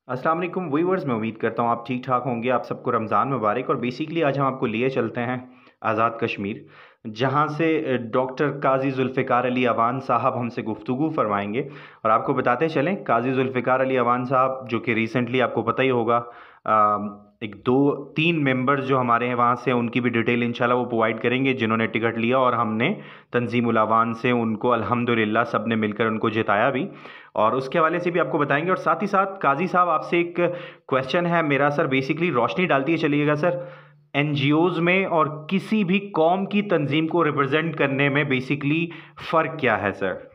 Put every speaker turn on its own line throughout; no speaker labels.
अस्सलाम वालेकुम व्यूअर्स, मैं उम्मीद करता हूँ आप ठीक ठाक होंगे। आप सबको रमज़ान मुबारक। और बेसिकली आज हम आपको लिए चलते हैं आज़ाद कश्मीर, जहाँ से डॉक्टर काजी जुल्फ़िकार अली अवान साहब हमसे गुफ्तगू फरमाएंगे। और आपको बताते चलें, काजी जुल्फ़िकार अली अवान साहब जो कि रिसेंटली आपको पता ही होगा, एक दो तीन मेंबर्स जो हमारे हैं वहाँ से, उनकी भी डिटेल इंशाल्लाह वो प्रोवाइड करेंगे जिन्होंने टिकट लिया। और हमने तंजीमुल अवान से उनको अल्हम्दुलिल्लाह सब ने मिलकर उनको जिताया भी, और उसके हवाले से भी आपको बताएंगे। और साथ ही साथ काजी साहब, आपसे एक क्वेश्चन है मेरा सर, बेसिकली रोशनी डालती है चलिएगा सर, एनजीओज में और किसी भी कौम की तंजीम को रिप्रेजेंट करने में बेसिकली फ़र्क क्या है सर?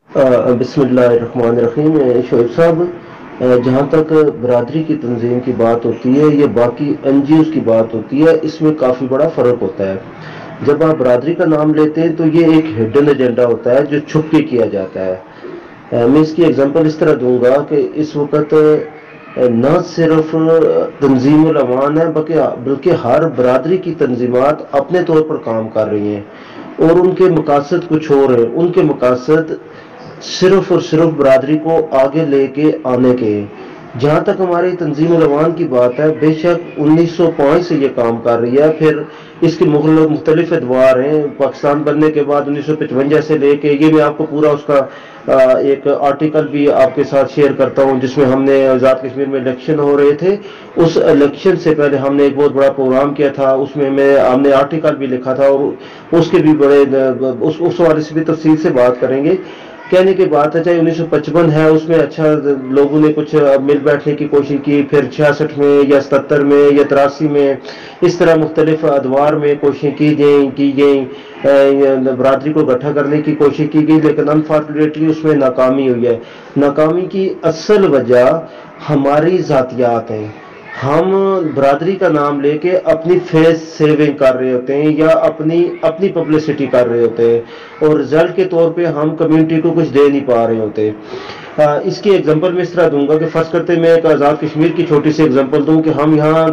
बिस्मिल्लाहिर्रहमानिर्रहीम। शोएब साहब, जहाँ तक बरादरी की तंजीम की बात होती है या बाकी एनजीओज की बात होती है, इसमें काफ़ी बड़ा फ़र्क होता है। जब आप बरादरी का नाम लेते हैं तो ये एक हिडन एजेंडा होता है जो छुप के किया जाता है। मैं इसकी एग्जांपल इस तरह दूंगा कि इस वक्त न सिर्फ तंजीमुल अवान है बल्कि हर बरादरी की तंजीमात अपने तौर पर काम कर रही हैं और उनके मकासद कुछ और हैं। उनके मकासद सिर्फ और सिर्फ बरादरी को आगे लेके आने के। जहाँ तक हमारी तंजीम उलमान की बात है, बेशक 1905 से ये काम कर रही है। फिर इसके मुख्तलिफ अदवार हैं। पाकिस्तान बनने के बाद 1955 से लेके, ये मैं आपको पूरा उसका एक आर्टिकल भी आपके साथ शेयर करता हूँ जिसमें हमने आज़ाद कश्मीर में इलेक्शन हो रहे थे। उस इलेक्शन से पहले हमने एक बहुत बड़ा प्रोग्राम किया था, उसमें हमने आर्टिकल भी लिखा था और उसके भी बड़े उस हवाले से भी तफसील से बात करेंगे। कहने की बात है, चाहे 1955 है, उसमें अच्छा लोगों ने कुछ मिल बैठने की कोशिश की। फिर 66 में या 77 में या 83 में इस तरह मुख्तलिफ अदवार में कोशिशें की गई बरादरी को इकट्ठा करने की कोशिश की गई, लेकिन अनफॉर्चुनेटली उसमें नाकामी हुई है। नाकामी की असल वजह हमारी ज़ातियात है। हम बरादरी का नाम लेके अपनी फेस सेविंग कर रहे होते हैं या अपनी अपनी पब्लिसिटी कर रहे होते हैं और रिजल्ट के तौर पे हम कम्युनिटी को कुछ दे नहीं पा रहे होते। इसकी एग्जांपल मैं इस तरह दूंगा कि फर्ज करते मैं एक आज़ाद कश्मीर की छोटी सी एग्जांपल दूं कि हम यहाँ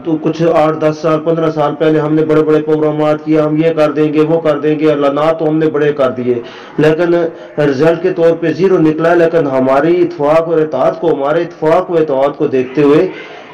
तो कुछ 8-10 साल 15 साल पहले हमने बड़े बड़े प्रोग्राम किए, हम ये कर देंगे वो कर देंगे, अल्लाह तो हमने बड़े कर दिए, लेकिन रिजल्ट के तौर पे जीरो निकला। लेकिन हमारी इत्तेफाक और इत्तेहाद को, हमारे इत्तेफाक और इत्तेहाद को देखते हुए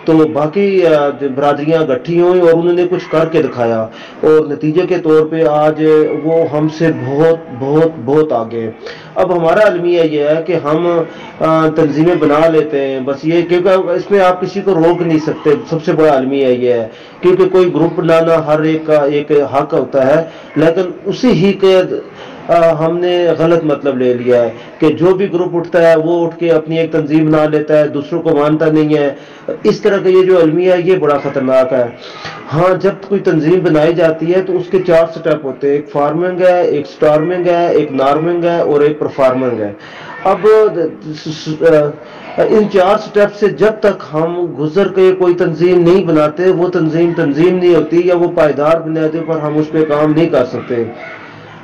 तो बाकी बरादरियां इकट्ठी हुई और उन्होंने कुछ करके दिखाया और नतीजे के तौर पे आज वो हमसे बहुत बहुत बहुत आगे। अब हमारा अलमिया ये है कि हम तंजीमें बना लेते हैं बस, ये क्योंकि इसमें आप किसी को रोक नहीं सकते। सबसे बड़ा अलमिया ये है क्योंकि कोई ग्रुप बनाना हर एक का एक हक होता है, लेकिन उसी ही के हमने गलत मतलब ले लिया है कि जो भी ग्रुप उठता है वो उठ के अपनी एक तंजीम बना लेता है, दूसरों को मानता नहीं है। इस तरह का ये जो अलमिया है ये बड़ा खतरनाक है। हाँ, जब कोई तंजीम बनाई जाती है तो उसके 4 स्टेप होते हैं। एक फार्मिंग है, एक स्टार्मिंग है, एक नार्मिंग है और एक परफॉर्मिंग है। अब इन 4 स्टेप से जब तक हम गुजर के कोई तंजीम नहीं बनाते, वो तंजीम नहीं होती या वो पायदार बुनियादी पर हम उस पर काम नहीं कर सकते।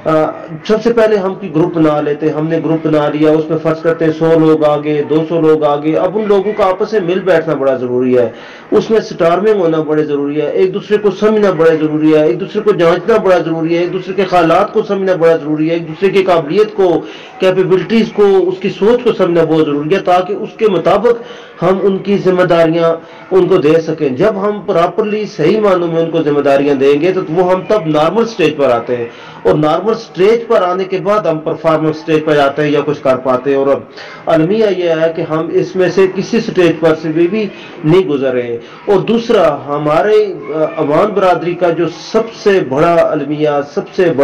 सबसे पहले हम की ग्रुप बना लेते हैं। हमने ग्रुप बना लिया, उसमें फर्ज करते हैं 100 लोग आगे, 200 लोग आगे। अब उन लोगों का आपस में मिल बैठना बड़ा जरूरी है, उसमें स्टार्मिंग होना बड़ा जरूरी है, एक दूसरे को समझना बड़ा जरूरी है, एक दूसरे को जांचना बड़ा जरूरी है, एक दूसरे के ख्यालात को समझना बड़ा जरूरी है, एक दूसरे की काबिलियत को, कैपेबिलिटीज को, उसकी सोच को समझना बहुत जरूरी है, ताकि उसके मुताबिक हम उनकी जिम्मेदारियां उनको दे सकें। जब हम प्रॉपरली सही मानों में उनको जिम्मेदारियां देंगे तो वो हम तब नॉर्मल स्टेज पर आते हैं और नॉर्मल स्टेज पर आने के बाद हम परफॉर्मेंस स्टेज पर जाते हैं या कुछ कर पाते हैं। और अलमिया यह है कि हम इसमें से किसी स्टेज पर से भी नहीं गुजरे। और दूसरा, हमारे अवान बरादरी का जो सबसे बड़ा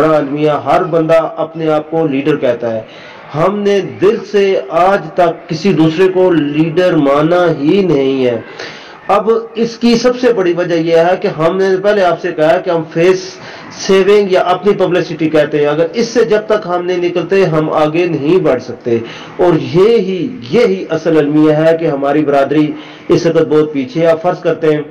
अलमिया, हर बंदा अपने आप को लीडर कहता है। हमने दिल से आज तक किसी दूसरे को लीडर माना ही नहीं है। अब इसकी सबसे बड़ी वजह यह है कि हमने पहले आपसे कहा कि हम फेस सेविंग या अपनी पब्लिसिटी कहते हैं। अगर इससे जब तक हम नहीं निकलते हम आगे नहीं बढ़ सकते। और यही असल अलमिया है कि हमारी बरादरी इस वक्त बहुत पीछे है। आप फर्ज करते हैं,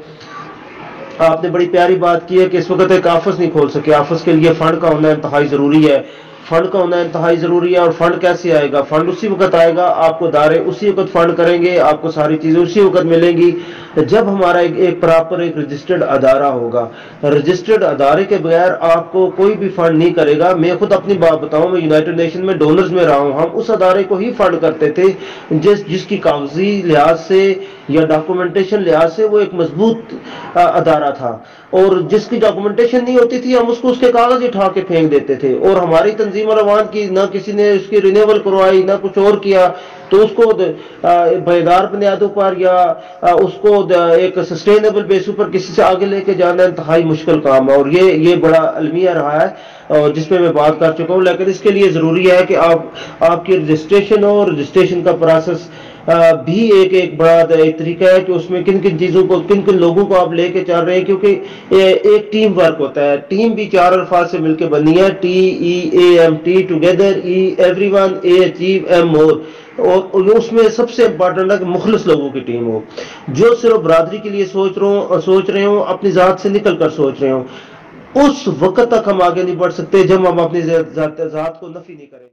आपने बड़ी प्यारी बात की है कि इस वक्त एक ऑफिस नहीं खोल सके। ऑफिस के लिए फंड का होना इंतहाई जरूरी है। फंड का होना इंतहाई जरूरी है। और फंड कैसे आएगा? फंड उसी वक्त आएगा, आपको दायरे उसी वक्त फंड करेंगे, आपको सारी चीजें उसी वक्त मिलेंगी जब हमारा एक प्रॉपर एक रजिस्टर्ड अदारा होगा। रजिस्टर्ड अदारे के बगैर आपको कोई भी फंड नहीं करेगा। मैं खुद अपनी बात बताऊं, मैं यूनाइटेड नेशन में डोनर्स में रहा हूं, हम उस अदारे को ही फंड करते थे जिसकी कागजी लिहाज से या डॉक्यूमेंटेशन लिहाज से वो एक मजबूत अदारा था। और जिसकी डॉक्यूमेंटेशन नहीं होती थी, हम उसको उसके कागज उठा के फेंक देते थे। और हमारी तंजीम अवान की ना किसी ने उसकी रिन्यूअल करवाई, ना कुछ और किया, तो उसको बेदार बुनियादों पर या उसको एक सस्टेनेबल बेसिस पर किसी से आगे लेके जाना इंतहाई मुश्किल काम है। और ये बड़ा अलमिया रहा है और जिसपे मैं बात कर चुका हूँ। लेकिन इसके लिए जरूरी है कि आपकी रजिस्ट्रेशन हो, रजिस्ट्रेशन का प्रोसेस भी एक बड़ा एक तरीका है कि उसमें किन किन चीजों को, किन किन लोगों को आप लेके चल रहे हैं, क्योंकि एक टीम वर्क होता है। टीम भी 4 अल्फाज से मिलकर बनी है, TEAM, together, E everyone, A achieve, M मोर। और उसमें सबसे इंपॉर्टेंट है कि मुखलिस लोगों की टीम हो, जो सिर्फ बरादरी के लिए सोच रहे हो, अपनी जात से निकल कर सोच रहे हो। उस वक्त तक हम आगे नहीं बढ़ सकते जब हम अपनी जात को नफी नहीं करें।